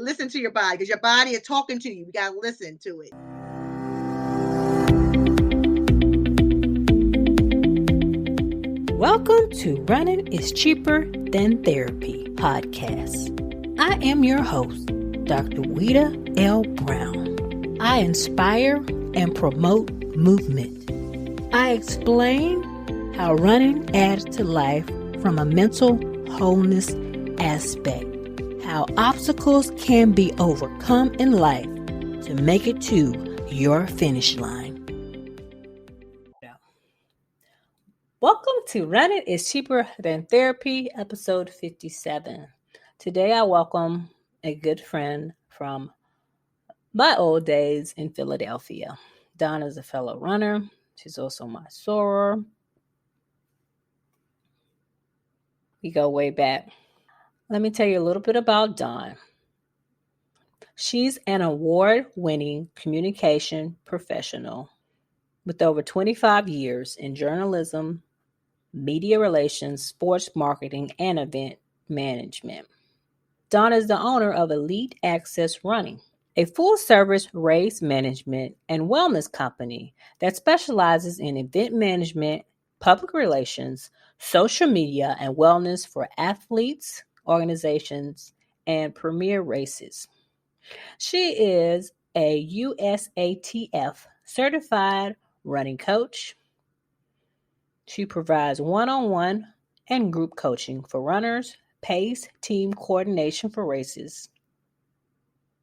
Listen to your body because your body is talking to you. You got to listen to it. Welcome to Running is Cheaper Than Therapy podcast. I am your host, Dr. Weta L. Brown. I inspire and promote movement. I explain how running adds to life from a mental wholeness aspect, how obstacles can be overcome in life to make it to your finish line. Welcome to Running is Cheaper Than Therapy, episode 57. Today I welcome a good friend from my old days in Philadelphia. Dawn is a fellow runner. She's also my soror. We go way back. Let me tell you a little bit about Dawn. She's an award-winning communication professional with over 25 years in journalism, media relations, sports marketing, and event management. Dawn is the owner of Elite Access Running, a full-service race management and wellness company that specializes in event management, public relations, social media, and wellness for athletes, organizations, and premier races. She is a USATF certified running coach. She provides one-on-one and group coaching for runners, pace, team coordination for races.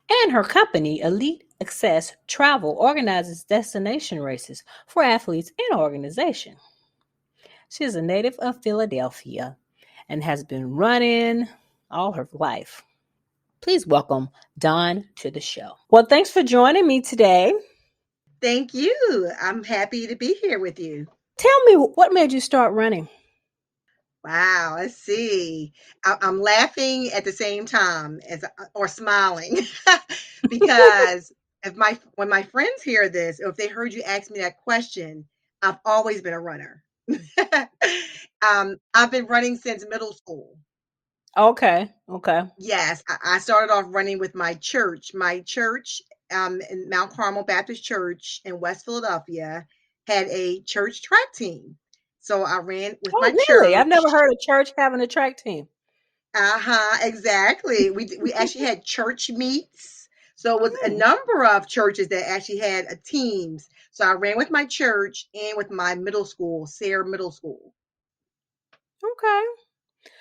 And her company, Elite Access Travel, organizes destination races for athletes and organizations. She is a native of Philadelphia and has been running all her life. Please welcome Dawn to the show. Well, thanks for joining me today. Thank you. I'm happy to be here with you. Tell me, what made you start running? Wow, let's see. I'm laughing at the same time or smiling because when my friends hear this, or if they heard you ask me that question, I've always been a runner. I've been running since middle school. Okay. Yes, I started off running with my church. My church, in Mount Carmel Baptist Church in West Philadelphia, had a church track team. So I ran with my Oh, really? I've never church. heard of church having a track team. Exactly. We actually had church meets. So it was a number of churches that actually had teams. So I ran with my church and with my middle school, Sayre Middle School. Okay.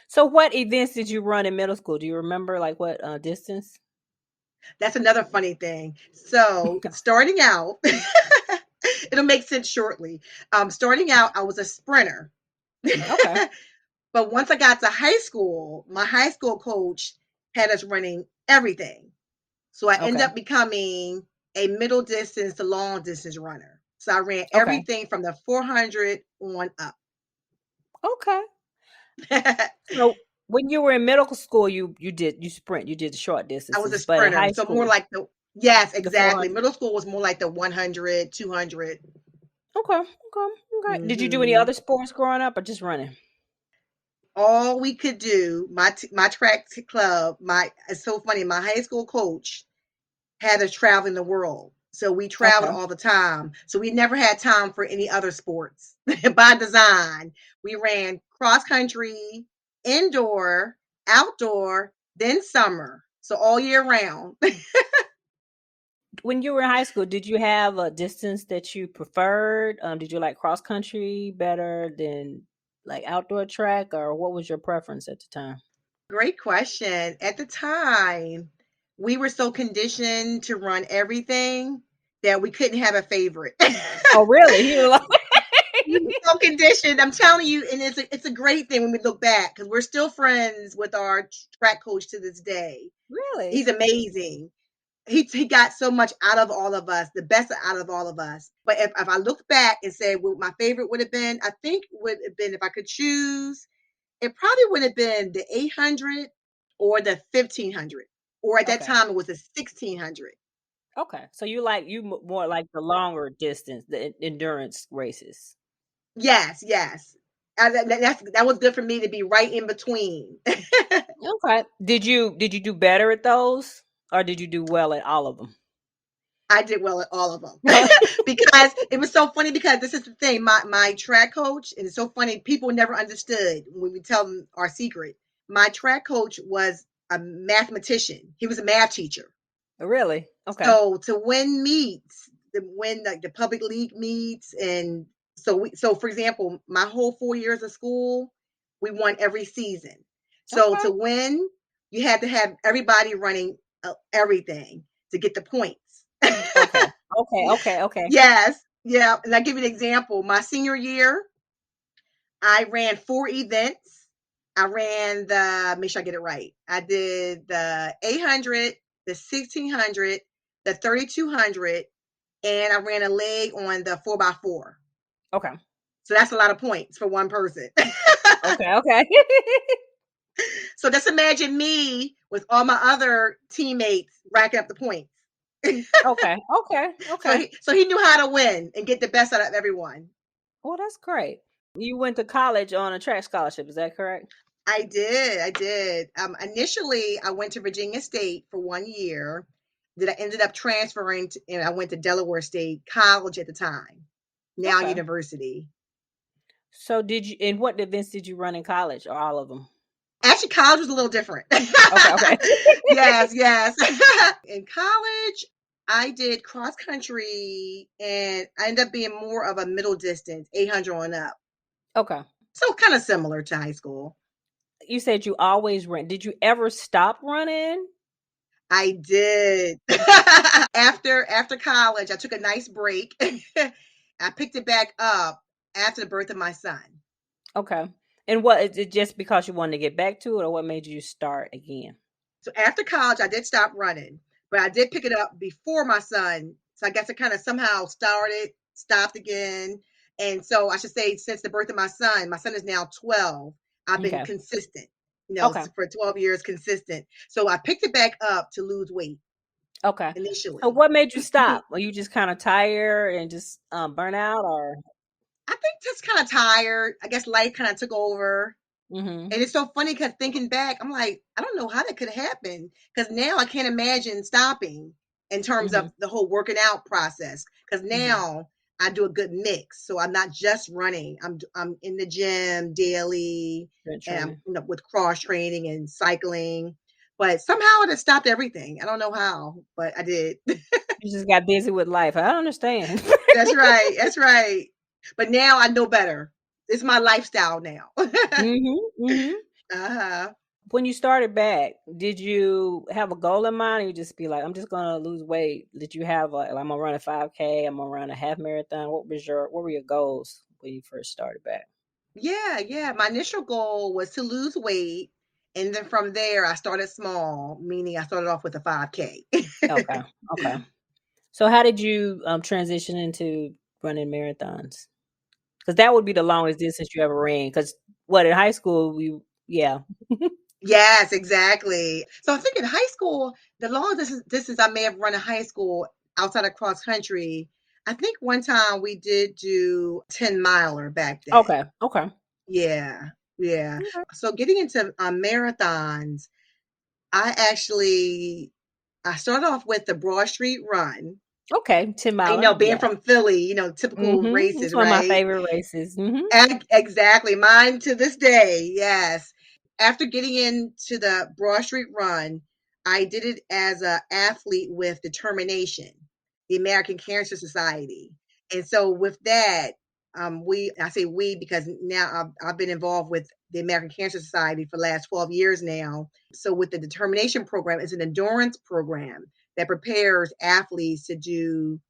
So what events did you run in middle school? Do you remember like what distance? That's another funny thing. So starting out, it'll make sense shortly. Starting out, I was a sprinter. Okay. But once I got to high school, my high school coach had us running everything. So I ended Okay. up becoming a middle distance to long distance runner. So I ran Okay. everything from the 400 on up. Okay. So when you were in middle school, you sprint, you did the short I was a distances, but in sprinter. high So more school, like yes, the exactly. 400. Middle school was more like the 100, 200. Okay. Did you do any Mm-hmm. other sports growing up or just running? All we could do, my track club, it's so funny, my high school coach had us traveling the world. So we traveled Okay. all the time. So we never had time for any other sports by design. We ran cross country, indoor, outdoor, then summer. So all year round. When you were in high school, did you have a distance that you preferred? Did you like cross country better than like outdoor track, or what was your preference at the time? Great question. At the time, we were so conditioned to run everything that we couldn't have a favorite. Oh, really? You were like, We were so conditioned. I'm telling you, and it's a great thing when we look back because we're still friends with our track coach to this day. really? He's amazing. He got so much out of all of us, the best out of all of us. But if I look back and say what my favorite would have been, I think would have been if I could choose, it probably would have been the 800 or the 1500, or at that Okay. time it was the 1600. Okay. So more like the longer distance, the endurance races. Yes. That was good for me to be right in between. Okay. Did you do better at those? Or did you do well at all of them? I did well at all of them because it was so funny. Because this is the thing, my track coach, and it's so funny. People never understood when we tell them our secret. My track coach was a mathematician. He was a math teacher. Really? Okay. So to win meets, win like the public league meets, and so for example, my whole 4 years of school, we won every season. So Okay. to win, you had to have everybody running everything to get the points. Okay. Okay. Okay. Okay. Yes, yeah. And I'll give you an example. My senior year, I ran 4 events. I ran make sure I get it right. I did the 800, the 1600, the 3200, and I ran a leg on the 4x4. Okay. So that's a lot of points for one person. Okay. Okay. So just imagine me with all my other teammates racking up the points. Okay. Okay. so Okay. he knew how to win and get the best out of everyone. Well, that's great. You went to college on a track scholarship, is that correct? I did. I did. Initially, I went to Virginia State for 1 year. Then I ended up transferring, and I went to Delaware State College at the time, now Okay. university. So in what events did you run in college, or all of them? Actually, college was a little different. Okay. Okay. Yes, yes. In college, I did cross country, and I ended up being more of a middle distance, 800 on up. Okay. So kind of similar to high school. You said you always ran. Did you ever stop running? I did. After college, I took a nice break. I picked it back up after the birth of my son. Okay. And what is it, just because you wanted to get back to it, or what made you start again? So after college, I did stop running, but I did pick it up before my son. So I guess it kind of somehow started, stopped again. And so I should say, since the birth of my son is now 12, I've been Okay. consistent, Okay. for 12 years consistent. So I picked it back up to lose weight Okay. So initially. what made you stop? Were you just kind of tired and just burn out, or? I think just kind of tired. I guess life kind of took over. Mm-hmm. And it's so funny because thinking back, I'm like, I don't know how that could happen. Because now I can't imagine stopping in terms Mm-hmm. of the whole working out process. Because Mm-hmm. now I do a good mix, so I'm not just running. I'm in the gym daily, Good and I'm training. with cross training and cycling. But somehow it has stopped everything. I don't know how, but I did. You just got busy with life. I understand. That's right. That's right. But now I know better. It's my lifestyle now. Mm-hmm. Mm-hmm. Uh-huh. When you started back, did you have a goal in mind, or you just be like, "I'm just gonna lose weight"? Did you have I'm gonna run a 5K, I'm gonna run a half marathon? What were your goals when you first started back? Yeah, yeah. My initial goal was to lose weight. And then from there, I started small, meaning I started off with a 5K. Okay, okay. So how did you transition into running marathons? Because that would be the longest distance you ever ran. Because what in high school yeah. Yes, exactly. So I think in high school, the longest distance I may have run in high school outside of cross country, I think one time we did do 10 miler back then. Okay, okay, Yeah, yeah. okay. So getting into marathons, I actually I started off with the Broad Street Run. Okay, 10 I miler, know, being yeah. from Philly, typical Mm-hmm. It's races, one of my right? favorite races. Mm-hmm. Exactly. Mine to this day, yes. After getting into the Broad Street Run, I did it as an athlete with determination, the American Cancer Society. And so with that, I say we because now I've been involved with the American Cancer Society for the last 12 years now. So with the determination program, it's an endurance program that prepares athletes to do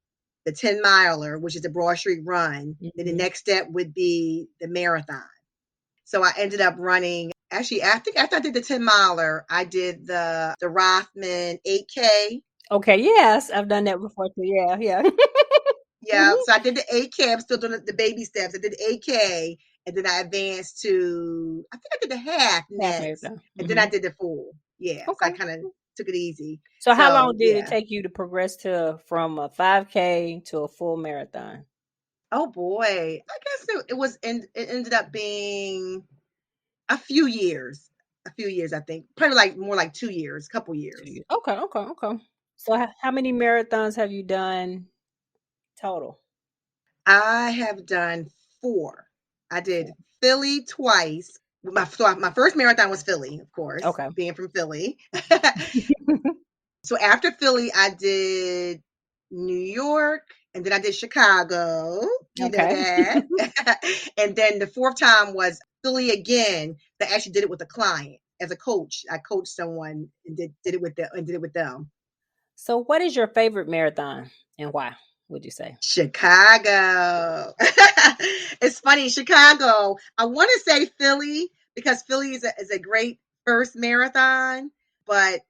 the 10 miler, which is the Broad Street Run. Then the Mm-hmm. next step would be the marathon. So I ended up running. Actually, I think after I did the 10 miler, I did the Rothman 8K. Okay, yes, I've done that before too. Yeah, yeah. Yeah, Mhm. so I did the 8K. I'm still doing the baby steps. I did the 8K, and then I advanced to, I think I did the half Half next, marathon. and then I Mhm. did the full. Yeah, so I Okay. kind of took it easy. So how So long did it yeah. take you to progress from a 5K to a full marathon? Oh boy, I guess it ended up being a few years. a few years, I think. Probably like more like 2 years, couple years. Okay, okay, okay. So how many marathons have you done total? I have done 4. I did Four. Philly twice. My first marathon was Philly, of course, Okay. being from Philly. So after Philly, I did New York, and then I did Chicago. You know Okay. that. And then the fourth time was Philly again. But I actually did it with a client as a coach. I coached someone and did it with them. So what is your favorite marathon and why, would you say? Chicago. It's funny, Chicago. I want to say Philly because Philly is a great first marathon, but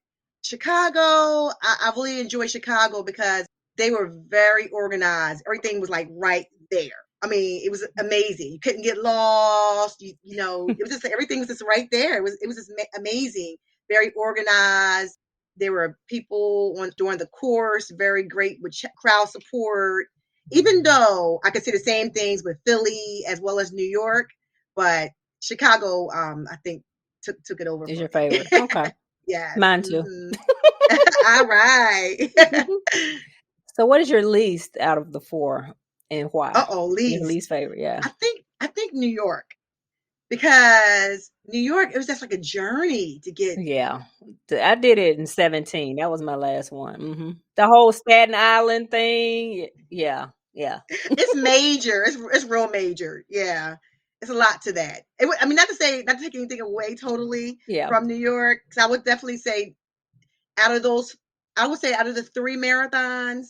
Chicago, I really enjoy Chicago because they were very organized. Everything was like right there. I mean, it was amazing. You couldn't get lost. It was just everything was just right there. It was just amazing. Very organized. There were people during the course, very great with crowd support. Even though I could say the same things with Philly as well as New York, but Chicago, I think took it over Is for your me. favorite? Okay. Yes. Mine too. All right. So what is your least out of the four and why? Uh-oh, Your least. least favorite, yeah. I think New York because New York it was just like a journey to get. Yeah. I did it in 17. That was my last one. The whole Staten Island thing. Yeah. Yeah. It's major. It's real major. Yeah, it's a lot to that. I mean, not to take anything away totally Yeah. from New York. Because I would definitely say out of those, I would say out of the 3 marathons,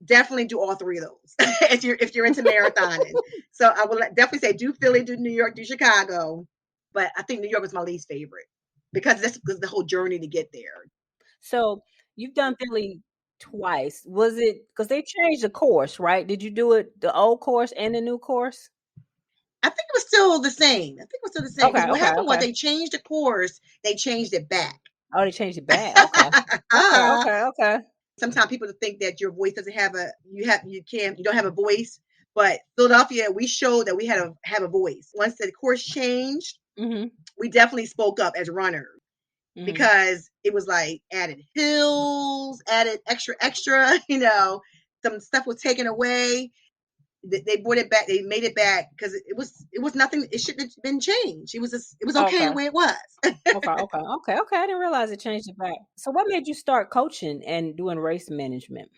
definitely do all 3 of those if you're into marathoning. So I would definitely say do Philly, do New York, do Chicago. But I think New York was my least favorite because that's because the whole journey to get there. So you've done Philly twice. Was it because they changed the course, right? Did you do it the old course and the new course? I think it was still the same. I think it was still the same because Okay, what okay, happened was okay. they changed the course, they changed it back. Oh, they changed it back. Okay. Okay, okay, okay. Sometimes people think that your voice doesn't have a you don't have a voice, but Philadelphia we showed that we had a have a voice. Once the course changed, Mhm. we definitely spoke up as runners Mhm. because it was like added hills, added extra, some stuff was taken away. They brought it back. They made it back because it was nothing. It shouldn't have been changed. It was okay the Okay. way it was. Okay, okay, okay, okay. I didn't realize it changed it back. So what made you start coaching and doing race management?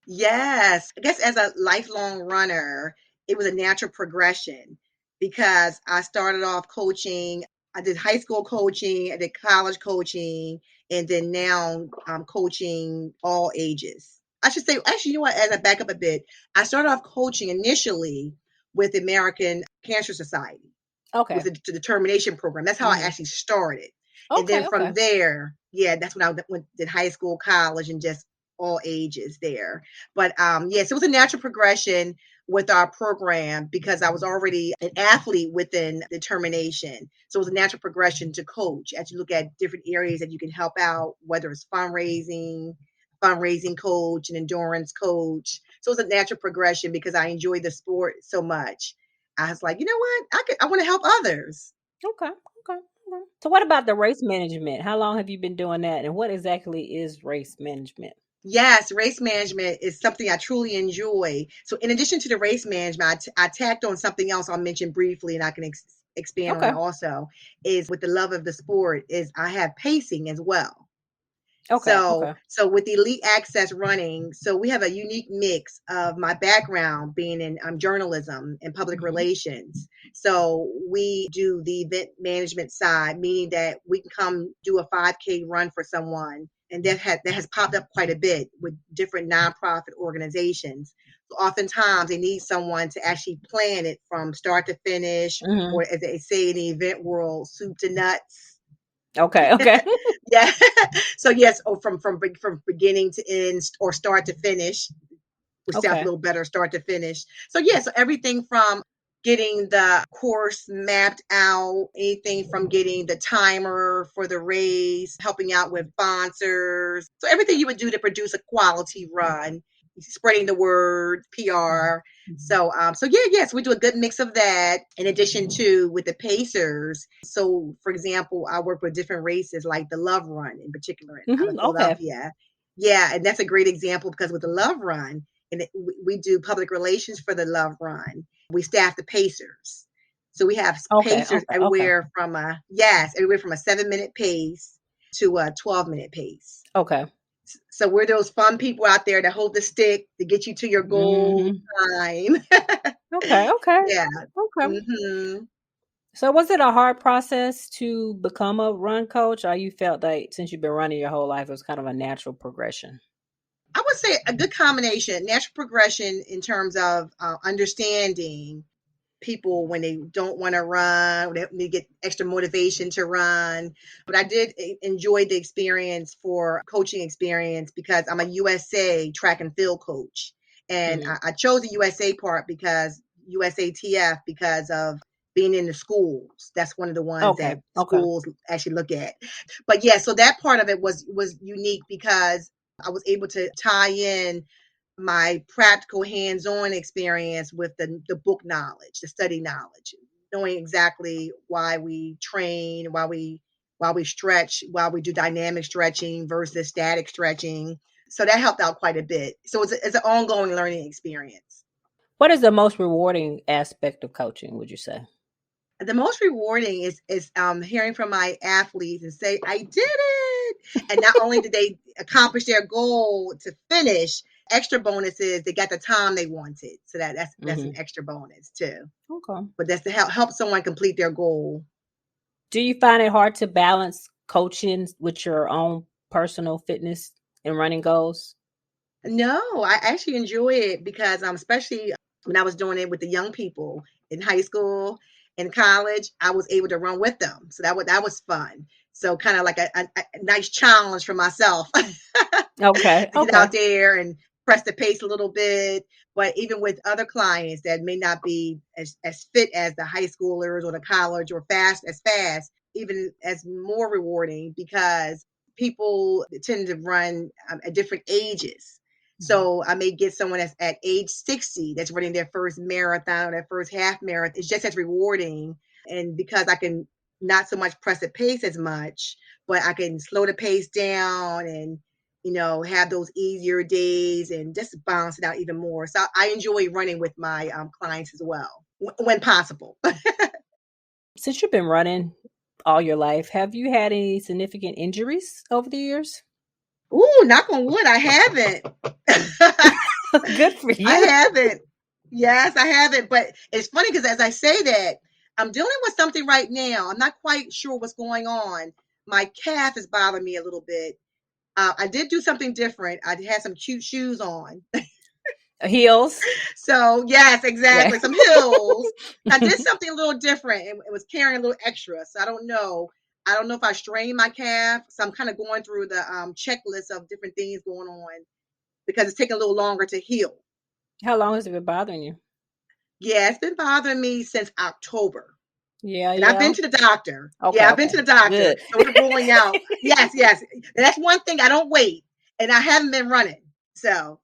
Yes, I guess as a lifelong runner, it was a natural progression because I started off coaching. I did high school coaching, I did college coaching, and then now I'm coaching all ages. I should say, actually, you know what? As I back up a bit, I started off coaching initially with the American Cancer Society with Okay. the determination program. That's how I Mhm. actually started. And then Okay, from okay. there, yeah, that's when I did high school, college, and just all ages there. But yes, it was a natural progression with our program because I was already an athlete within determination. So it was a natural progression to coach as you look at different areas that you can help out, whether it's fundraising coach, and endurance coach. So it's a natural progression because I enjoy the sport so much. I was like, you know what? I want to help others. Okay, okay, okay. So what about the race management? How long have you been doing that and what exactly is race management? Yes, race management is something I truly enjoy. So, in addition to the race management, I tacked on something else I'll mention briefly, and I can expand on it Okay. also. Is with the love of the sport is I have pacing as well. Okay, So, okay. so with Elite Access Running, so we have a unique mix of my background being in journalism and public Mhm. relations. So we do the event management side, meaning that we can come do a 5K run for someone, and that has popped up quite a bit with different nonprofit organizations. So oftentimes they need someone to actually plan it from start to finish, Mhm. or as they say in the event world, soup to nuts. Okay, okay. Yeah. So yes, from beginning to end or start to finish, which sounds a Okay. little better, start to finish. So yeah, so everything from getting the course mapped out, anything from getting the timer for the race, helping out with sponsors. So everything you would do to produce a quality run, spreading the word, PR. Mhm. So yes, we do a good mix of that. In addition to with the Pacers. So, for example, I work with different races, like the Love Run in particular, out of Okay. Philadelphia. Yeah, and that's a great example because with the Love Run, we do public relations for the Love Run. We staff the Pacers. So we have Okay. pacers everywhere from a 7-minute pace to a 12-minute pace. Okay. So we're those fun people out there that hold the stick to get you to your goal Hmm. time. Okay. Okay. Yeah. Okay. hmm So was it a hard process to become a run coach, or you felt like since you've been running your whole life, it was kind of a natural progression? I would say a good combination, natural progression in terms of understanding people when they don't want to run, when they get extra motivation to run. But I did enjoy the experience for coaching experience because I'm a USA track and field coach. And Hmm. I chose the USA part because USATF because of being in the schools. That's one of the ones Okay. that Okay. schools actually look at. But yeah, so that part of it was unique because I was able to tie in my practical hands-on experience with the book knowledge, the study knowledge, knowing exactly why we train, why we stretch, why we do dynamic stretching versus static stretching. So that helped out quite a bit. So it's an ongoing learning experience. What is the most rewarding aspect of coaching, would you say? The most rewarding is hearing from my athletes and say, I did it. And not only did they accomplish their goal to finish, extra bonuses, they got the time they wanted. So that's an Hmm. extra bonus too. Okay. But that's to help someone complete their goal. Do you find it hard to balance coaching with your own personal fitness and running goals? No, I actually enjoy it because especially when I was doing it with the young people in high school and college, I was able to run with them. So that was fun. So kind of like a nice challenge for myself Okay. to get Okay. out there and press the pace a little bit. But even with other clients that may not be as fit as the high schoolers or the college or fast, even as more rewarding because people tend to run at different ages. Mhm. So I may get someone that's at age 60 that's running their first marathon or their first half marathon. It's just as rewarding. And because I can not so much press the pace as much, but I can slow the pace down and have those easier days and just balance it out even more. So I enjoy running with my clients as well when possible. Since you've been running all your life, have you had any significant injuries over the years? Ooh, knock on wood, I haven't. Good for I you. haven't. Yes, I haven't. But it's funny because as I say that, I'm dealing with something right now. I'm not quite sure what's going on. My calf is bothering me a little bit. I did do something different. I had some cute shoes on. Heels. So yes, Yeah. exactly. Some heels. I did something a little different and it was carrying a little extra. So I don't know. I don't know if I strained my calf. So I'm kind of going through the checklist of different things going on because it's taking a little longer to heal. How long has it been bothering you? Yeah, it's been bothering me since October. Yeah, And I've yeah. been to the doctor. Okay, Yeah, I've been okay. to the doctor. Good. So we're ruling out. Yes, yes. And that's one thing I don't wait. And I haven't been running. So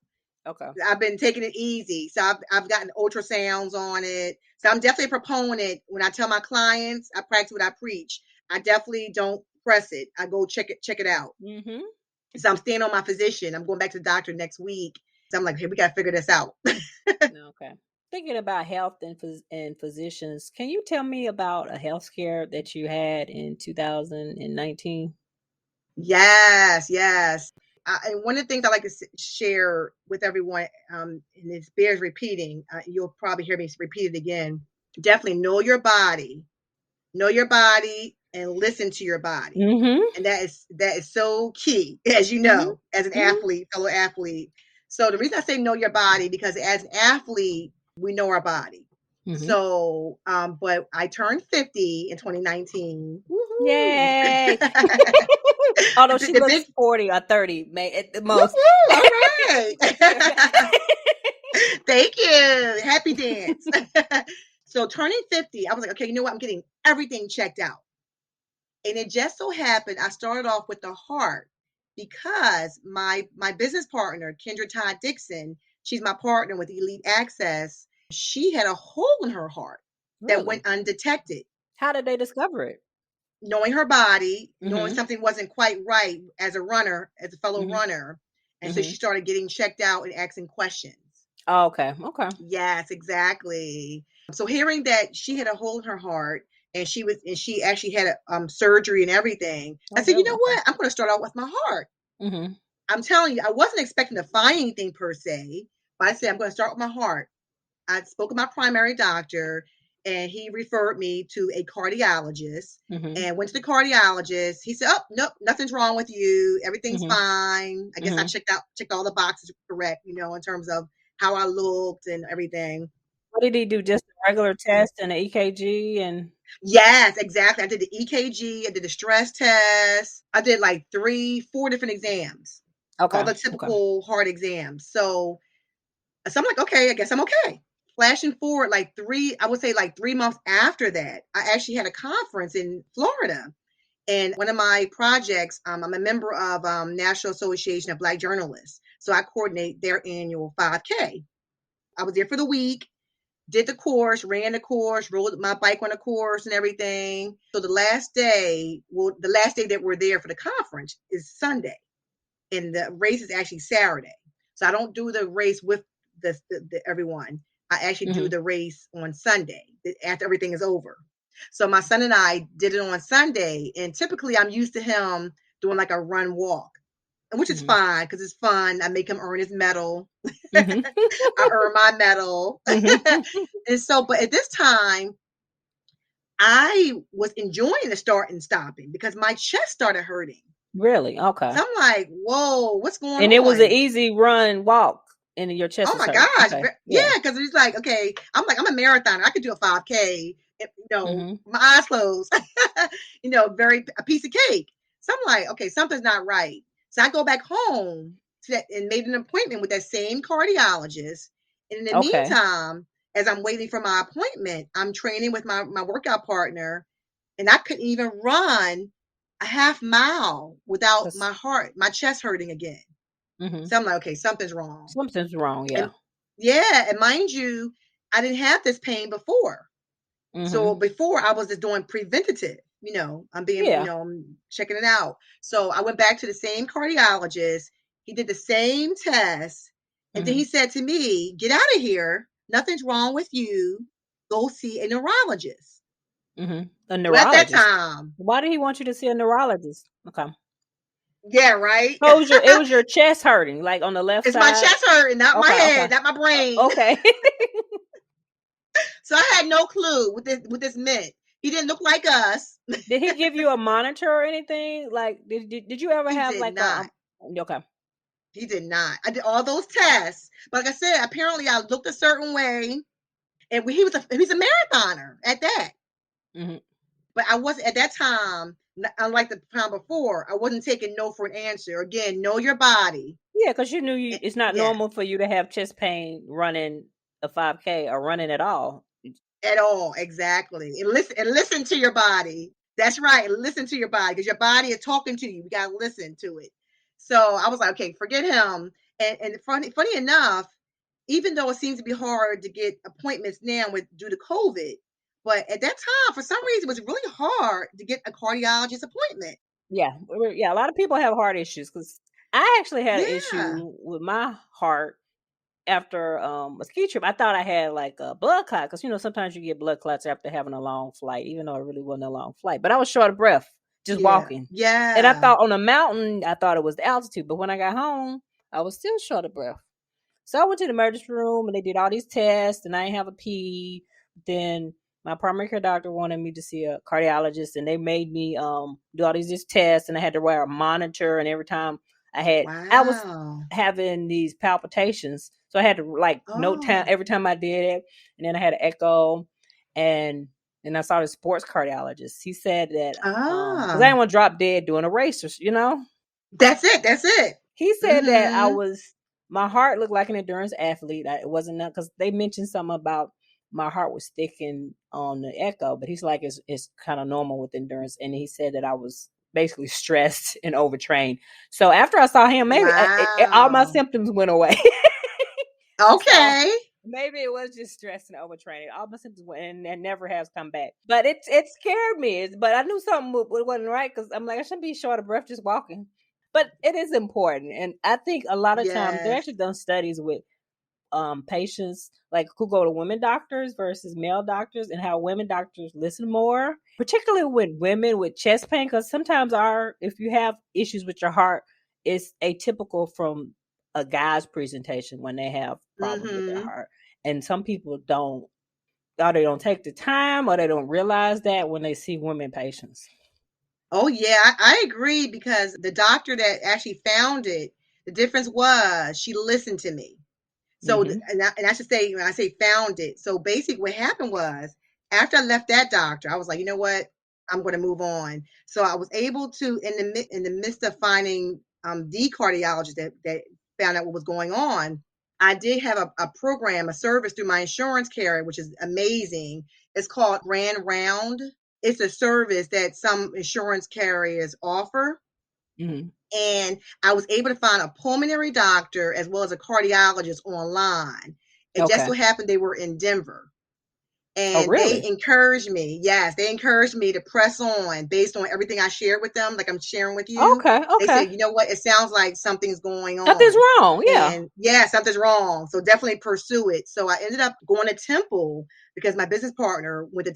Okay. I've been taking it easy. So I've gotten ultrasounds on it. So I'm definitely a proponent. When I tell my clients, I practice what I preach. I definitely don't press it. I go check it out. Mhm. So I'm staying on my physician. I'm going back to the doctor next week. So I'm like, hey, we got to figure this out. Okay. Thinking about health and physicians, can you tell me about a health scare that you had in 2019? Yes, yes. And one of the things I like to share with everyone, and it bears repeating, you'll probably hear me repeat it again. Definitely know your body, and listen to your body. Mhm. And that is so key, as you Mhm. know, as an Mhm. athlete, fellow athlete. So the reason I say know your body because as an athlete, we know our body. Mhm. So, but I turned 50 in 2019. Woohoo! Yay. the Although big, she the big looks 40 or 30, may at the woo most. woo! All right. Thank you. Happy dance. So turning 50, I was like, okay, you know what? I'm getting everything checked out. And it just so happened I started off with the heart because my business partner, Kendra Todd Dixon, she's my partner with Elite Access. She had a hole in her heart that Really? went undetected. How did they discover it? Knowing her body, knowing Mm-hmm. something wasn't quite right as a runner, as a fellow Mm-hmm. runner. And so Mm-hmm. she started getting checked out and asking questions. Oh, okay. Okay. Yes, exactly. So hearing that she had a hole in her heart and she actually had a surgery and everything, I Oh, said, you really? know Okay. what? I'm going to start out with my heart. Mm-hmm. I'm telling you, I wasn't expecting to find anything per se, but I said I'm going to start with my heart. I spoke with my primary doctor, and he referred me to a cardiologist. Mm-hmm. And went to the cardiologist. He said, "Oh, nope, nothing's wrong with you. Everything's Mm-hmm. fine. I guess I Mm-hmm. checked all the boxes correct, in terms of how I looked and everything." What did he do? Just a regular test and an EKG and Yes, exactly. I did the EKG. I did the stress test. I did like 4 different exams, all okay. the Okay. typical heart exams. So I'm like, okay, I guess I'm okay. Flashing forward I would say like 3 months after that, I actually had a conference in Florida. And one of my projects, I'm a member of National Association of Black Journalists. So I coordinate their annual 5K. I was there for the week, did the course, ran the course, rode my bike on the course and everything. So the last day that we're there for the conference is Sunday, and the race is actually Saturday. So I don't do the race with everyone. I actually do Mm-hmm. the race on Sunday after everything is over. So my son and I did it on Sunday, and typically I'm used to him doing like a run walk, which is Mm-hmm. fine because it's fun. I make him earn his medal. Mm-hmm. I earn my medal. Mm-hmm. And so, but at this time, I was enjoying the start and stopping because my chest started hurting. Really? Okay. So I'm like, whoa, what's going And it was an on? easy run walk and your chest Oh was my hurting. gosh. Okay. Yeah, Yeah. because it's like, okay, I'm a marathoner. I could do a 5K, Mm-hmm. my eyes closed, very a piece of cake. So I'm like, okay, something's not right. So I go back home and made an appointment with that same cardiologist. And in the Okay. meantime, as I'm waiting for my appointment, I'm training with my workout partner, and I couldn't even run a half mile without That's my chest hurting again. mm-hmm. So I'm like, okay, something's wrong. Something's wrong, yeah. And yeah, and mind you, I didn't have this pain before. So Mm-hmm. before I was just doing preventative, I'm being, Yeah. I'm checking it out. So I went back to the same cardiologist. He did the same test. And then Mm-hmm. he said to me, get out of here. Nothing's wrong with you. Go see a neurologist. Mm-hmm. A So at that neurologist. time, Why did he want you to see a neurologist? Okay. yeah, right. So it was your chest hurting, like on the left It's my side? chest hurting, not my Okay, okay. head, not my brain. Okay. So I had no clue what this meant. He didn't look like us. Did he give you a monitor or anything? Like did you ever He have did like a not. okay. He did not. I did all those tests, but like I said, apparently I looked a certain way, and he's a marathoner at that. Mm-hmm. But I wasn't at that time. Unlike the time before, I wasn't taking no for an answer. Again, know your body. Yeah, because you knew it's not Yes, normal for you to have chest pain running a 5K or running at all. at all, exactly. And listen to your body. That's right. Listen to your body because your body is talking to you. You gotta listen to it. So I was like, okay, forget him. And funny enough, even though it seems to be hard to get appointments now with due to COVID, but at that time, for some reason, it was really hard to get a cardiologist appointment. Yeah, yeah. A lot of people have heart issues because I actually had an Yeah, issue with my heart after a ski trip. I thought I had like a blood clot because sometimes you get blood clots after having a long flight, even though it really wasn't a long flight. But I was short of breath just yeah, walking, and I yeah. thought on a mountain, I thought it was the altitude, but when I got home, I was still short of breath. So I went to the emergency room and they did all these tests, and I didn't have a pee. Then my primary care doctor wanted me to see a cardiologist, and they made me do all these tests, and I had to wear a monitor. And every time I was Wow. having these palpitations, so I had to like note time Oh, every time I did it. And then I had an echo, and I saw the sports cardiologist. He said that because I ah, didn't want to drop dead doing a race. that's it. That's it. He said that Mm-hmm. my heart looked like an endurance athlete. It wasn't because they mentioned something about my heart was thickened on the echo, but he's like, it's kind of normal with endurance. And he said that I was basically stressed and overtrained. So after I saw him, maybe all my Wow. symptoms went away. So Okay. maybe it was just stress and overtraining. All my symptoms went and never has come back. But it scared me. But I knew something wasn't right because I'm like, I shouldn't be short of breath just walking. But it is important, and I think a lot of times they're Yes. actually done studies with patients like who go to women doctors versus male doctors, and how women doctors listen more, particularly with women with chest pain, because sometimes if you have issues with your heart, it's atypical from a guy's presentation when they have problems with their Mm-hmm. heart. And some people don't, or they don't take the time, or they don't realize that when they see women patients. Oh yeah, I agree because the doctor that actually found it, the difference was she listened to me. So, Mm-hmm. and I should say, when I say found it, so basically what happened was after I left that doctor, I was like, you know what, I'm going to move on. So I was able to, in the midst of finding the cardiologist that found out what was going on, I did have a program, a service through my insurance carrier, which is amazing. It's called Grand Round. It's a service that some insurance carriers offer. Mm-hmm. And I was able to find a pulmonary doctor as well as a cardiologist online. It just Okay. so happened they were in Denver. Oh, And they really? encouraged me, yes, they encouraged me to press on based on everything I shared with them, like I'm sharing with you. Okay. They Okay. said, you know what, it sounds like something's going Nothing's on. wrong. Yeah. And yeah, something's wrong. So definitely pursue it. So I ended up going to Temple because my business partner went to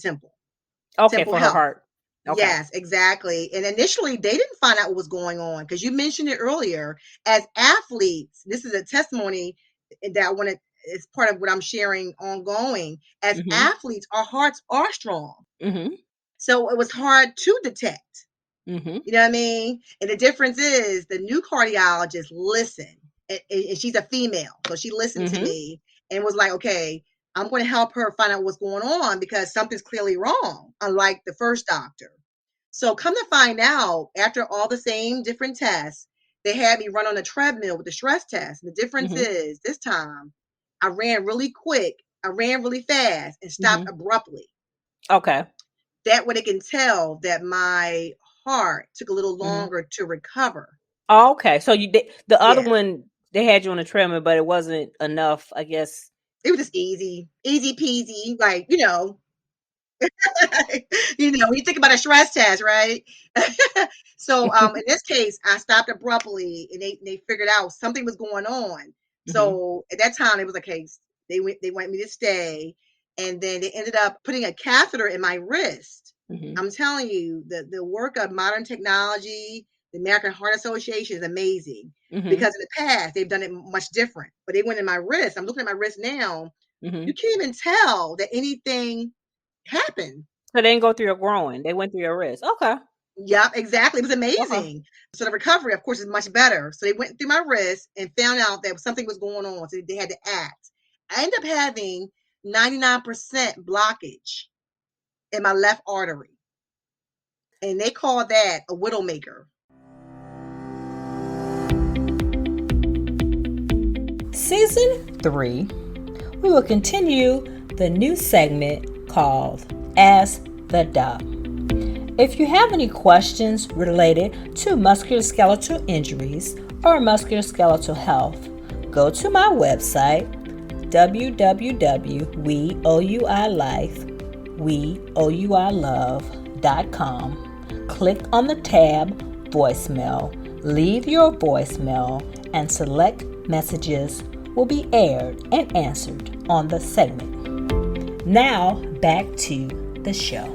Okay, Temple for her Health. heart. Okay. Yes, exactly. And initially, they didn't find out what was going on because you mentioned it earlier. As athletes, this is a testimony that I want to, it's part of what I'm sharing ongoing. As Mm-hmm. athletes, our hearts are strong. Mm-hmm. So it was hard to detect. Mm-hmm. You know what I mean? And the difference is the new cardiologist listened, and she's a female. So she listened to Mm-hmm. me and was like, okay, I'm going to help her find out what's going on because something's clearly wrong, unlike the first doctor. So come to find out, after all the same different tests, they had me run on a treadmill with the stress test. And the difference Mm-hmm. is this time I ran really quick, I ran really fast and stopped Mm-hmm. abruptly. Okay. That way they can tell that my heart took a little Mm-hmm. longer to recover. Okay. So the other Yeah, one, they had you on a treadmill, but it wasn't enough, I guess. it was just easy, easy peasy. Like, when you think about a stress test, right? So in this case, I stopped abruptly, and they figured out something was going on. Mm-hmm. So at that time, it was a case. They wanted me to stay, and then they ended up putting a catheter in my wrist. Mm-hmm. I'm telling you, the work of modern technology, the American Heart Association is amazing Mm-hmm. because in the past they've done it much different. But they went in my wrist. I'm looking at my wrist now. Mm-hmm. You can't even tell that anything happened. So they didn't go through your groin. They went through your wrist. Okay. Yep, exactly. It was Okay. amazing. So the recovery, of course, is much better. So they went through my wrist and found out that something was going on. So they had to act. I ended up having 99% blockage in my left artery. And they call that a widowmaker. Season 3, we will continue the new segment called Ask the Doc. If you have any questions related to musculoskeletal injuries or musculoskeletal health, go to my website www.weouilove.com. Click on the tab Voicemail, leave your voicemail, and select Messages will be aired and answered on the segment. Now back to the show.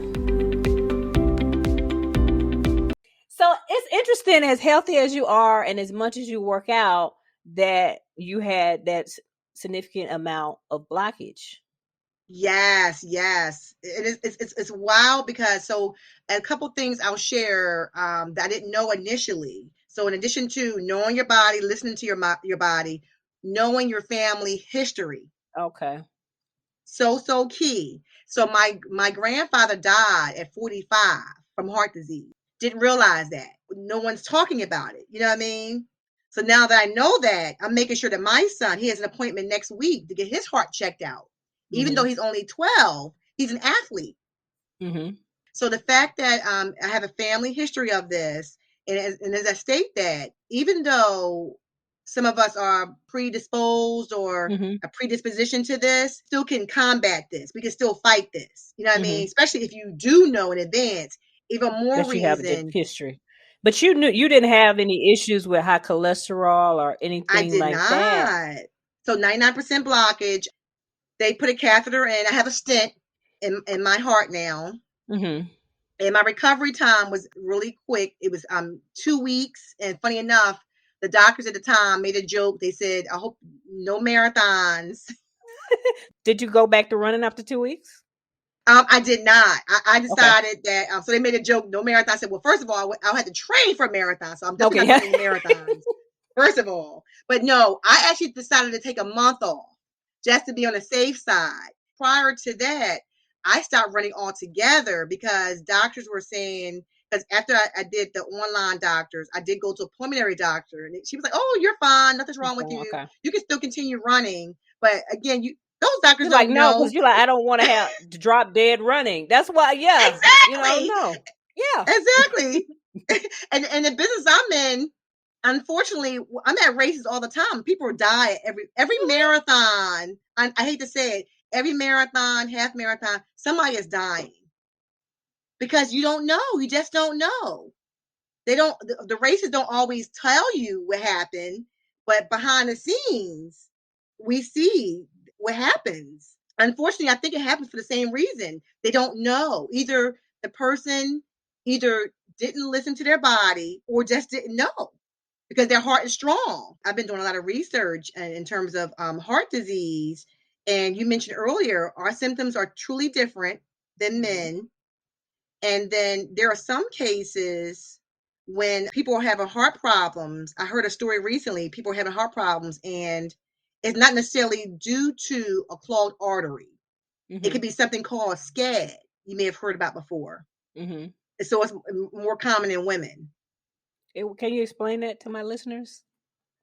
So it's interesting, as healthy as you are and as much as you work out, that you had that significant amount of blockage. Yes, yes. It's wild because so a couple things I'll share that I didn't know initially. So in addition to knowing your body, listening to your body, knowing your family history, Okay. so key. So my grandfather died at 45 from heart disease. Didn't realize that. No one's talking about it. You know what I mean? So now that I know that, I'm making sure that my son, he has an appointment next week to get his heart checked out. Even though Mm-hmm. he's only 12, he's an athlete. Mm-hmm. So the fact that I have a family history of this, and as I state that, even though some of us are predisposed or Mhm. a predisposition to this, still can combat this. We can still fight this. You know what I mean? Mhm. Especially if you do know in advance, even more That you have a reason. history. But you didn't have any issues with high cholesterol or I anything did like that? not. So 99% blockage. They put a catheter in. I have a stent in my heart now. Mhm. And my recovery time was really quick. It was 2 weeks. And funny enough, the doctors at the time made a joke. They said, I hope no marathons. Did you go back to running after 2 weeks? I did not. I Okay. decided that. So they made a joke, no marathon. I said, well, first of all, I had to train for a marathon, so I'm definitely Okay. not doing any marathons. First of all, but no, I actually decided to take a month off just to be on the safe side. Prior to that, I stopped running altogether because doctors were saying. Because after I did the online doctors, I did go to a pulmonary doctor, and she was like, "Oh, you're fine. Nothing's wrong with you. Okay. You can still continue running." But again, those doctors You're like, don't "No," know. because you're like, "I don't wanna have to drop dead running." That's why yeah, Exactly. no. Yeah. Exactly. And the business I'm in, unfortunately, I'm at races all the time. People die at every Mhm. marathon. I hate to say it, every marathon, half marathon, somebody is dying because you don't know. You just don't know. They don't. The races don't always tell you what happened, but behind the scenes, we see what happens. Unfortunately, I think it happens for the same reason. They don't know. Either the person either didn't listen to their body or just didn't know because their heart is strong. I've been doing a lot of research in terms of heart disease. And you mentioned earlier, our symptoms are truly different than Mhm. men. And then there are some cases when people are having heart problems. I heard a story recently, people are having heart problems, and it's not necessarily due to a clogged artery. It could Mhm. be something called SCAD, you may have heard about before. Mhm. So it's more common in women. Can you explain that to my listeners?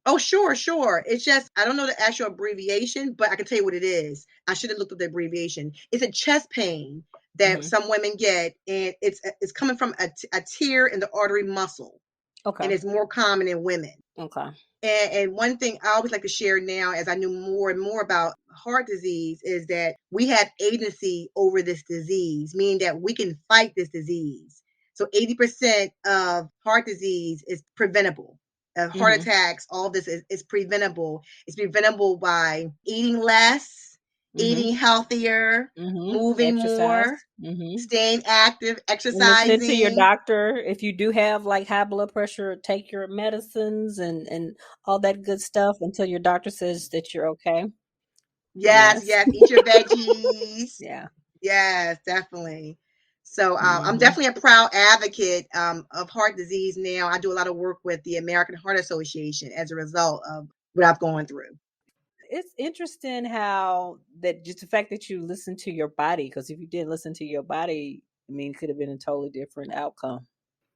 Oh, sure, sure. It's just, I don't know the actual abbreviation, but I can tell you what it is. I should have looked up the abbreviation. It's a chest pain that Mhm. some women get, and it's coming from a tear in the artery muscle, and Okay. it's more common in women. Okay. And one thing I always like to share now, as I knew more and more about heart disease, is that we have agency over this disease, meaning that we can fight this disease. So 80% of heart disease is preventable. Heart Mhm. attacks, all this is preventable. It's preventable by eating less, Mhm. eating healthier, Mhm. moving more, Exercise. Mhm. staying active, And listening to your exercising. doctor. If you do have like high blood pressure, take your medicines and all that good stuff until your doctor says that you're okay. Yes, Yes. yes. Eat your veggies. Yeah. Yes, definitely. So I'm Mhm. definitely a proud advocate of heart disease now. I do a lot of work with the American Heart Association as a result of what I've gone through. It's interesting how that just the fact that you listen to your body, because if you didn't listen to your body, I mean, it could have been a totally different outcome.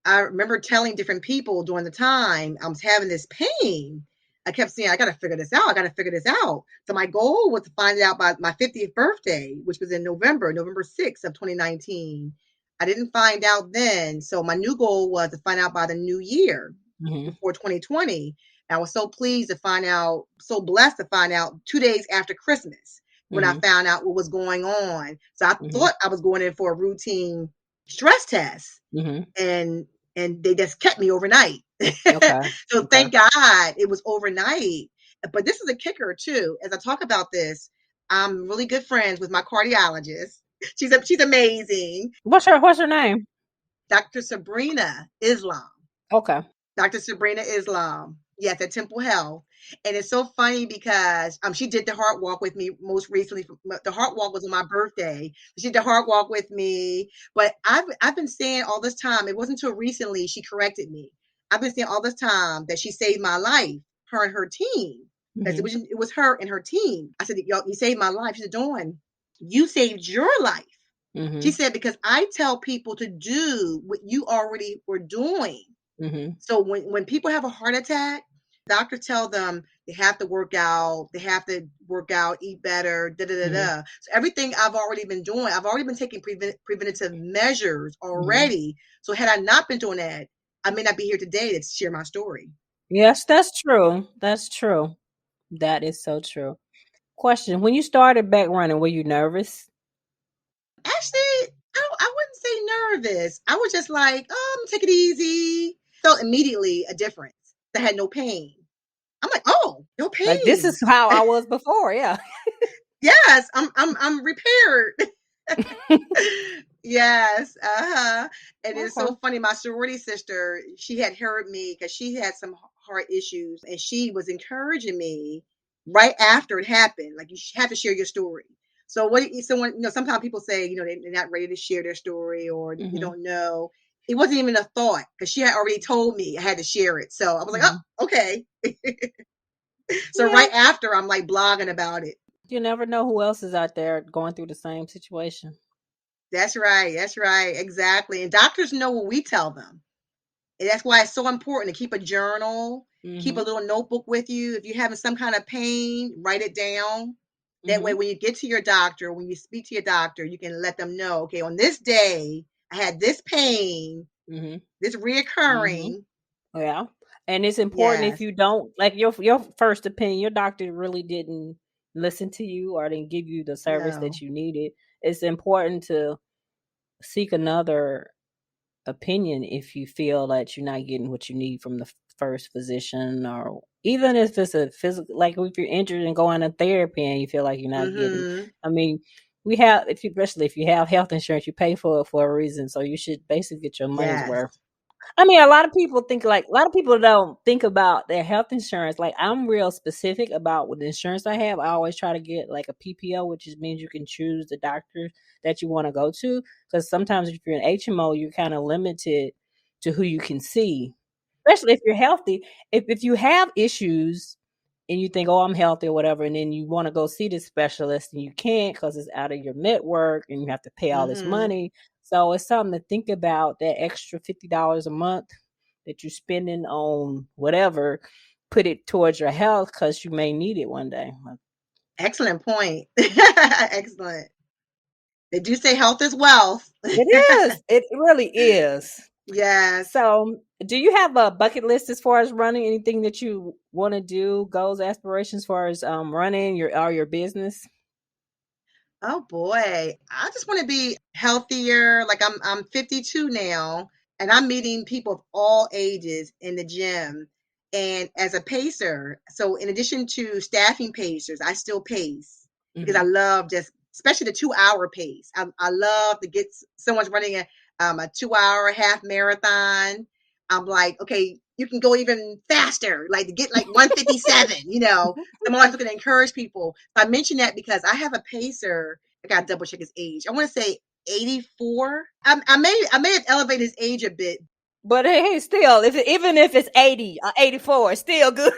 I remember telling different people during the time I was having this pain. I kept saying, I got to figure this out. I got to figure this out. So my goal was to find it out by my 50th birthday, which was in November 6th of 2019. I didn't find out then. So my new goal was to find out by the new year Mhm. before 2020. And I was so pleased to find out, so blessed to find out 2 days after Christmas when I Mhm. found out what was going on. So I Mhm. thought I was going in for a routine stress test, Mhm. and they just kept me overnight. Okay. So Okay. thank God it was overnight. But this is a kicker too. As I talk about this, I'm really good friends with my cardiologist. She's amazing, What's her name? Dr. Sabrina Islam. Okay. Dr. Sabrina Islam. Yes, at Temple Health. And it's so funny because she did the heart walk with me most recently. The heart walk was on my birthday. She did the heart walk with me. But I've been saying all this time, it wasn't until recently she corrected me. I've been saying all this time that she saved my life, her and her team. Because Mhm. it was her and her team. I said, Y'all, you saved my life. She said, Dawn, you saved your life. She Mhm. said, because I tell people to do what you already were doing. Mhm. So when people have a heart attack, doctors tell them they have to work out, eat better, da da da Mhm. da. So everything I've already been doing, I've already been taking preventative measures Mhm. already. So had I not been doing that, I may not be here today to share my story. Yes, that's true. That's true. That is so true. Question: when you started back running, were you nervous? Actually, I wouldn't say nervous. I was just like, take it easy. Felt immediately a difference. I had no pain. I'm like, oh, no Like this pain. is how I was before. Yeah. Yes, I'm repaired. Yes, uh-huh. And it's Okay. so funny. My sorority sister, she had heard me because she had some heart issues, and she was encouraging me right after it happened. Like you have to share your story. So what? Someone, sometimes people say, they're not ready to share their story or they Mhm. don't know. It wasn't even a thought because she had already told me I had to share it. So I was like, Mhm. oh, okay. So Yeah. right after, I'm like blogging about it. You never know who else is out there going through the same situation. That's right. That's right. Exactly. And doctors know what we tell them. And that's why it's so important to keep a journal, keep a Mhm. little notebook with you. If you're having some kind of pain, write it down. That way, Mhm. when you get to your doctor, when you speak to your doctor, you can let them know, okay, on this day, I had this pain, Mhm. this Mhm. reoccurring. Yeah. And it's important if Yes. you don't like your first opinion, your doctor really didn't listen to you or didn't give you the service No. that you needed. It's important to seek another opinion if you feel that you're not getting what you need from the first physician, or even if it's a physical, like if you're injured and going to therapy and you feel like you're not getting. Mm-hmm. I mean, we have, if you, especially if you have health insurance, you pay for it for a reason, so you should basically get your money's Yes. worth. I mean, a lot of people think, like, a lot of people don't think about their health insurance. Like, I'm real specific about what insurance I have. I always try to get like a PPO, which is, means you can choose the doctor that you want to go to. Because sometimes if you're in HMO, you're kind of limited to who you can see, especially if you're healthy. If you have issues and you think, oh, I'm healthy or whatever, and then you want to go see this specialist and you can't because it's out of your network and you have to pay all this Mm-hmm. money. So it's something to think about, that extra $50 a month that you're spending on whatever, put it towards your health because you may need it one day. Excellent point. Excellent. They do say health is wealth. It is. It really is. Yes. So, do you have a bucket list as far as running? Anything that you want to do, goals, aspirations, as far as running your business? Oh boy, I just want to be healthier. Like I'm 52 now, and I'm meeting people of all ages in the gym. And as a pacer, so in addition to staffing pacers, I still pace because I Hmm. love just, especially the 2 hour pace. I love to get someone's running a 2 hour half marathon. I'm like, okay, you can go even faster, like to get like 157. I'm always looking to encourage people. I mention that because I have a pacer. I got to double check his age. I want to say 84. I may have elevated his age a bit. But hey, still, if even if it's 80 or 84, it's still good.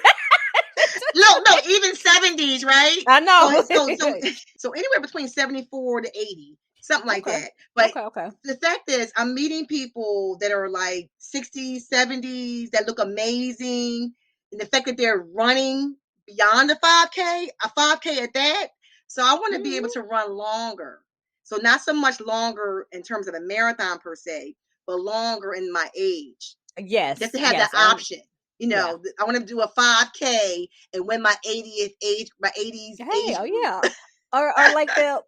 No, even 70s, right? I So know. so anywhere between 74 to 80, something like Okay. that. But Okay. Okay. the fact is, I'm meeting people that are like 60s, 70s that look amazing, and the fact that they're running beyond the 5K, a 5K at that. So I want to be able Hmm. to run longer. So not so much longer in terms of a marathon per se, but longer in my age, just Yes. to have that Yes. option. Yeah. I want to do a 5K and win my 80th age, my 80s Hey. age Oh group. yeah. Or like the,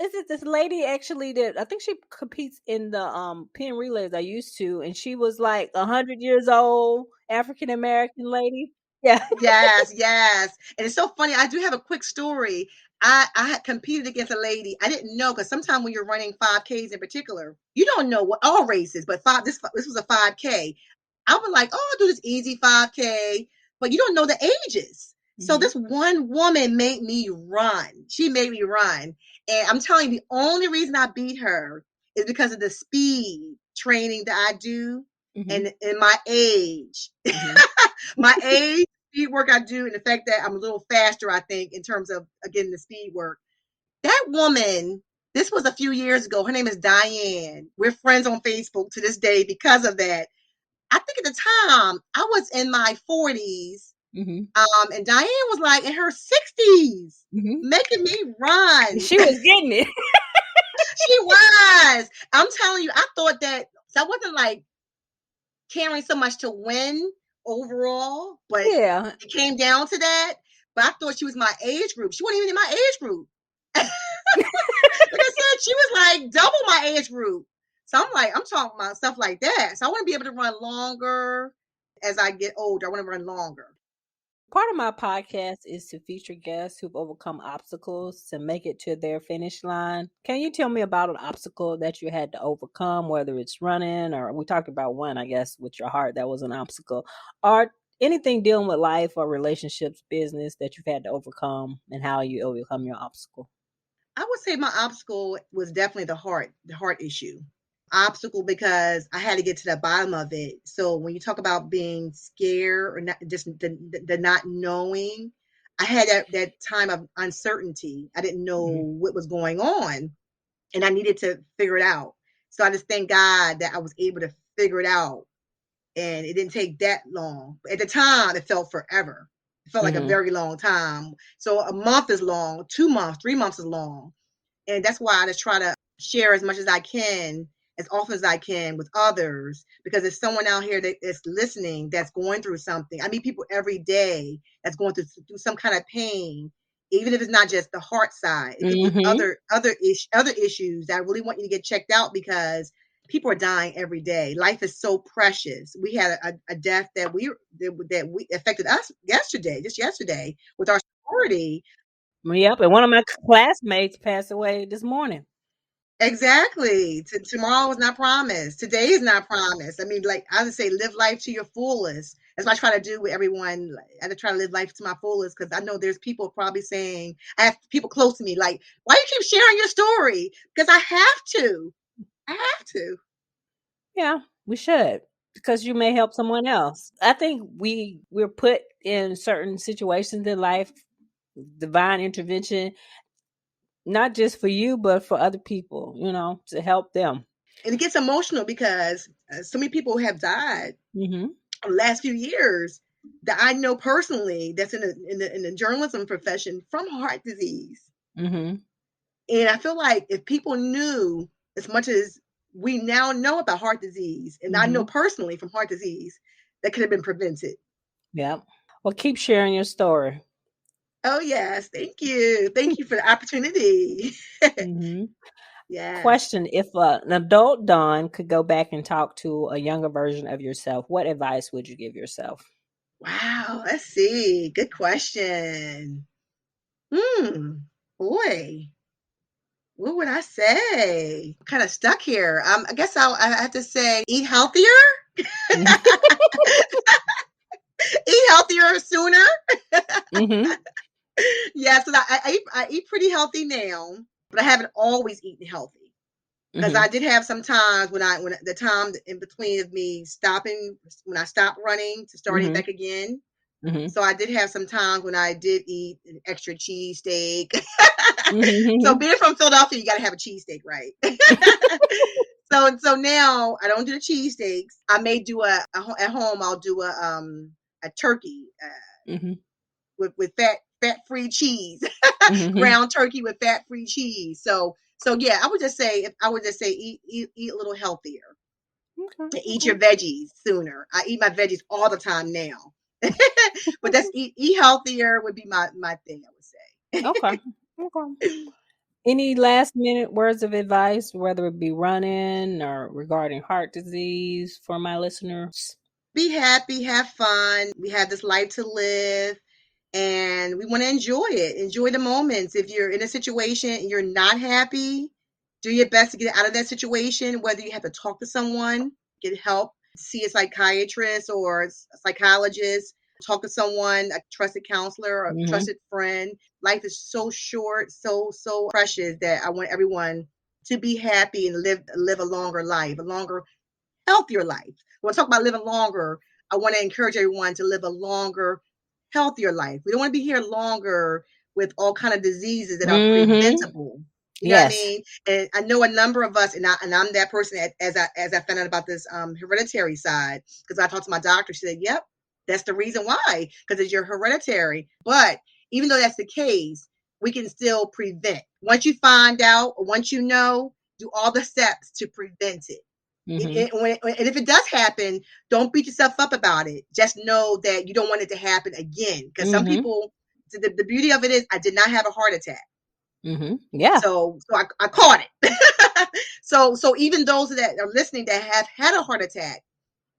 is it this lady actually that I think she competes in the pin relays I used to, and she was like 100 years old, African American lady. Yeah. Yes, yes. And it's so funny. I do have a quick story. I had competed against a lady. I didn't know because sometimes when you're running 5Ks in particular, you don't know what all races, but this was a 5K. I was like, oh, I'll do this easy 5K, but you don't know the ages. So Hmm. this one woman made me run. She made me run. And I'm telling you, the only reason I beat her is because of the speed training that I do Hmm. and in my age. Hmm. My age, speed work I do, and the fact that I'm a little faster, I think, in terms of again the speed work. That woman, this was a few years ago. Her name is Diane. We're friends on Facebook to this day because of that. I think at the time I was in my 40s, Hmm. and Diane was like in her 60s, Hmm. making me run. She was getting it. She was. I'm telling you, I thought that, so I wasn't like caring so much to win, overall, but Yeah. it came down to that. But I thought she was my age group. She wasn't even in my age group. Like I said, she was like double my age group. So I'm talking about stuff like that. So I want to be able to run longer as I get older. I want to run longer. Part of my podcast is to feature guests who've overcome obstacles to make it to their finish line. Can you tell me about an obstacle that you had to overcome, whether it's running or we talked about one, I guess, with your heart, that was an obstacle, or anything dealing with life or relationships, business that you've had to overcome and how you overcome your obstacle? I would say my obstacle was definitely the heart issue. Obstacle because I had to get to the bottom of it. So when you talk about being scared or not, just the not knowing, I had that time of uncertainty. I didn't know Mm-hmm. what was going on, and I needed to figure it out. So I just thank God that I was able to figure it out, and it didn't take that long. At the time, it felt forever. It felt like a Mm-hmm. very long time. So a month is long, 2 months, 3 months is long, and that's why I just try to share as much as I can, as often as I can with others, because there's someone out here that is listening that's going through something. I meet people every day that's going through some kind of pain, even if it's not just the heart side. It could be Mm-hmm. other issues that I really want you to get checked out because people are dying every day. Life is so precious. We had a death that we affected us yesterday, just yesterday, with our sorority. Yep. And one of my classmates passed away this morning. Exactly. Tomorrow is not promised. Today is not promised. I mean, like I would say, live life to your fullest. That's what I try to do with everyone. Like, I try to live life to my fullest because I know there's people probably saying, I have people close to me, like, why you keep sharing your story? Because I have to. I have to. Yeah, we should because you may help someone else. I think we're put in certain situations in life, divine intervention, not just for you but for other people, to help them. And it gets emotional because so many people have died Mhm. in the last few years that I know personally that's in the journalism profession from heart disease. Mhm. And I feel like if people knew as much as we now know about heart disease, and I know Mhm. personally from heart disease, that could have been prevented. Yep. Well, keep sharing your story. Oh, yes. Thank you. Thank you for the opportunity. Mhm. Yes. Question: if an adult Dawn could go back and talk to a younger version of yourself, what advice would you give yourself? Wow. Let's see. Good question. Hmm. Boy, what would I say? I'm kind of stuck here. I guess I have to say eat healthier. Eat healthier sooner. Mhm. Yeah, so I eat pretty healthy now, but I haven't always eaten healthy because I Mhm. did have some times when the time in between of me stopping when I stopped running to starting Mhm. back again. Mhm. So I did have some times when I did eat an extra cheesesteak. So Mhm. being from Philadelphia, you got to have a cheesesteak, right? So now I don't do the cheesesteaks. I may do at home. I'll do a turkey Mhm. with fat free cheese, Mhm. ground turkey with fat free cheese. So yeah, I would just say eat a little healthier. Okay. Eat your Okay. veggies sooner. I eat my veggies all the time now. But that's eat healthier would be my thing, I would Okay. say. Okay. Any last minute words of advice, whether it be running or regarding heart disease for my listeners? Be happy, have fun. We have this life to live and we want to enjoy it. Enjoy the moments. If you're in a situation and you're not happy, do your best to get out of that situation, whether you have to talk to someone, get help, see a psychiatrist or a psychologist, talk to someone, a trusted counselor or a Mhm. trusted friend. Life is so short, so precious that I want everyone to be happy and live a longer life, a longer healthier life. When I talk about living longer, I want to encourage everyone to live a longer, healthier life. We don't want to be here longer with all kind of diseases that are Mhm. preventable. You know what I Yes. mean? And I know a number of us, and I'm that person as I found out about this hereditary side because I talked to my doctor. She said, "Yep, that's the reason why because it's your hereditary." But even though that's the case, we can still prevent. Once you find out or once you know, do all the steps to prevent it. And if it does happen, don't beat yourself up about it. Just know that you don't want it to happen again. Because some people, the beauty of it is, I did not have a heart attack. Yeah. So I caught it. So even those that are listening that have had a heart attack,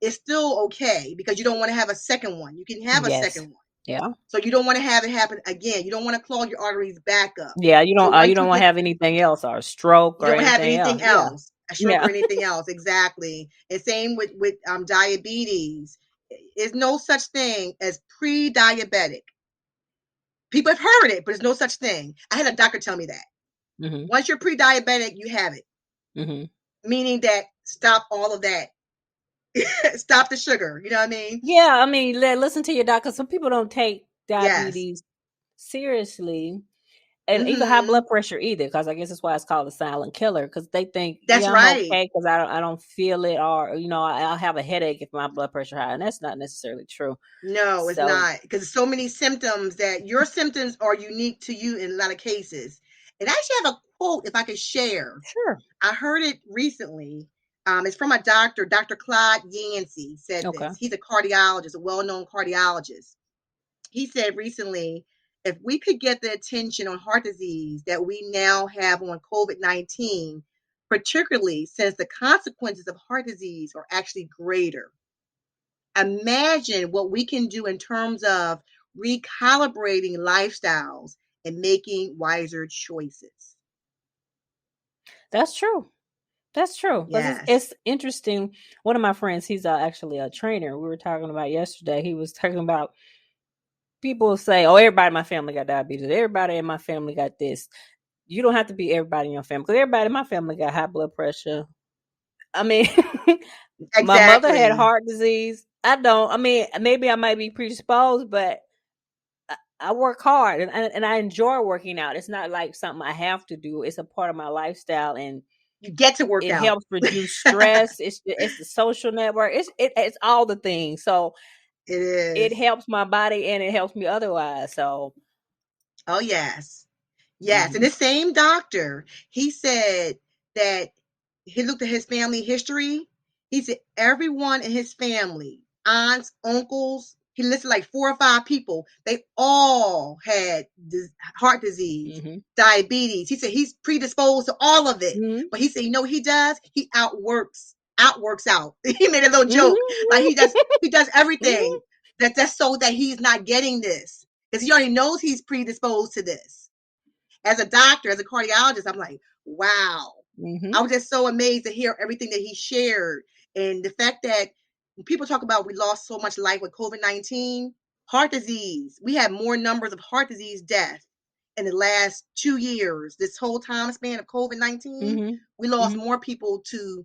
it's still okay because you don't want to have a second one. You can have a Yes. second one. Yeah. So you don't want to have it happen again. You don't want to clog your arteries back up. Yeah. You So don't. once You don't you want to get, have anything else, or a stroke, you or don't have anything else. anything Yeah. else, a stroke Yeah. or anything else. Exactly. And same with diabetes. There's no such thing as pre-diabetic. People have heard it, but there's no such thing. I had a doctor tell me that. Mm-hmm. Once you're pre-diabetic, you have it. Mm-hmm. Meaning that stop all of that. Stop the sugar. You know what I mean? Yeah. I mean, listen to your doctor. Some people don't take Yes. diabetes seriously, and even high Mm-hmm. blood pressure either, because I guess that's why it's called a silent killer. Because they think, That's yeah, I'm right. okay because I don't feel it, or I'll have a headache if my blood pressure high, and that's not necessarily true. No, it's So not. Because so many symptoms that your symptoms are unique to you in a lot of cases. And I actually have a quote if I could share. sure, I heard it recently. It's from a doctor, Dr. Claude Yancey said okay. this. He's a cardiologist, a well-known cardiologist. He said recently, if we could get the attention on heart disease that we now have on COVID-19, particularly since the consequences of heart disease are actually greater, imagine what we can do in terms of recalibrating lifestyles and making wiser choices. That's true. That's true, because Yes, it's interesting. One of my friends, he's actually a trainer. We were talking about yesterday. He was talking about people say, "Oh, everybody in my family got diabetes. Everybody in my family got this." You don't have to be everybody in your family, because everybody in my family got high blood pressure. I mean, my mother had exactly. heart disease. I don't. I mean, maybe I might be predisposed, but I work hard, and I enjoy working out. It's not like something I have to do. It's a part of my lifestyle, and You get to work it out. helps reduce stress. It's the social network. It's all the things. So It it is. helps my body, and it helps me otherwise. So Oh, yes. Yes. And mhm, this same doctor, he said that he looked at his family history. He said everyone in his family, aunts, uncles, he listed like 4 or 5 people, they all had heart disease, mhm, diabetes. He said he's predisposed to all of it. mhm, But he said, you know what he does? He outworks out. He made a little joke. Like mhm, he does mhm, everything that's so that he's not getting this. Because he already knows he's predisposed to this. As a doctor, as a cardiologist, I'm like, wow. mhm, I was just so amazed to hear everything that he shared. And the fact that when people talk about we lost so much life with COVID-19, heart disease, we had more numbers of heart disease deaths in the last 2 years. This whole time span of COVID-19, mhm, we lost mhm, more people to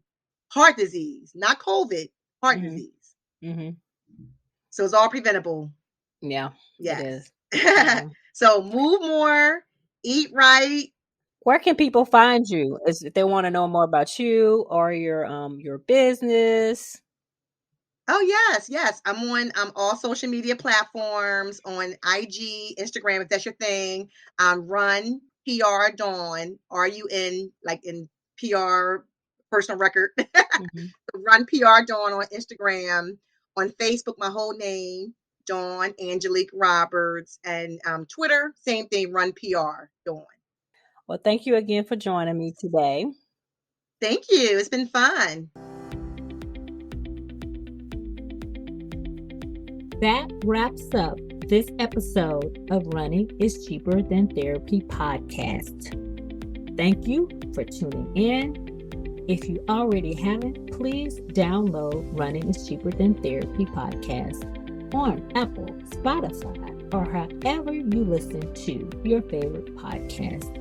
heart disease, not COVID, heart mhm, disease. mhm. So it's all preventable. Yeah, it Yes. is. Yeah. So move more, eat right. Where can people find you? If they want to know more about you or your business? Oh yes, yes. I'm on all social media platforms on IG, Instagram, if that's your thing. Run PR Dawn. RUN like in PR personal record. Mhm. Run PR Dawn on Instagram. On Facebook, my whole name, Dawn Angelique Roberts, and Twitter, same thing, Run PR Dawn. Well, thank you again for joining me today. Thank you. It's been fun. That wraps up this episode of Running is Cheaper Than Therapy podcast. Thank you for tuning in. If you already haven't, please download Running is Cheaper Than Therapy podcast on Apple, Spotify, or however you listen to your favorite podcast.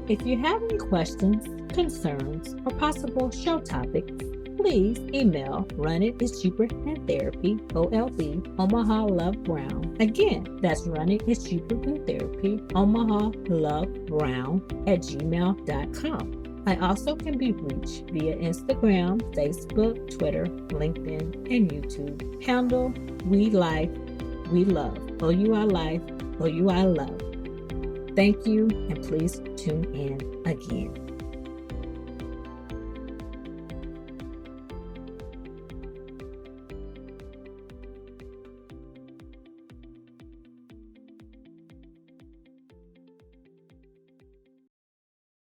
If you have any questions, concerns, or possible show topics, please email runnitischeaperthan-therapy, OLB, Omaha Love Brown. Again, that's runnitischeaperthan-therapy, Omaha Love Brown @gmail.com. I also can be reached via Instagram, Facebook, Twitter, LinkedIn, and YouTube. Handle We Life, We Love. OUI Life, OUI Love. Thank you, and please tune in again.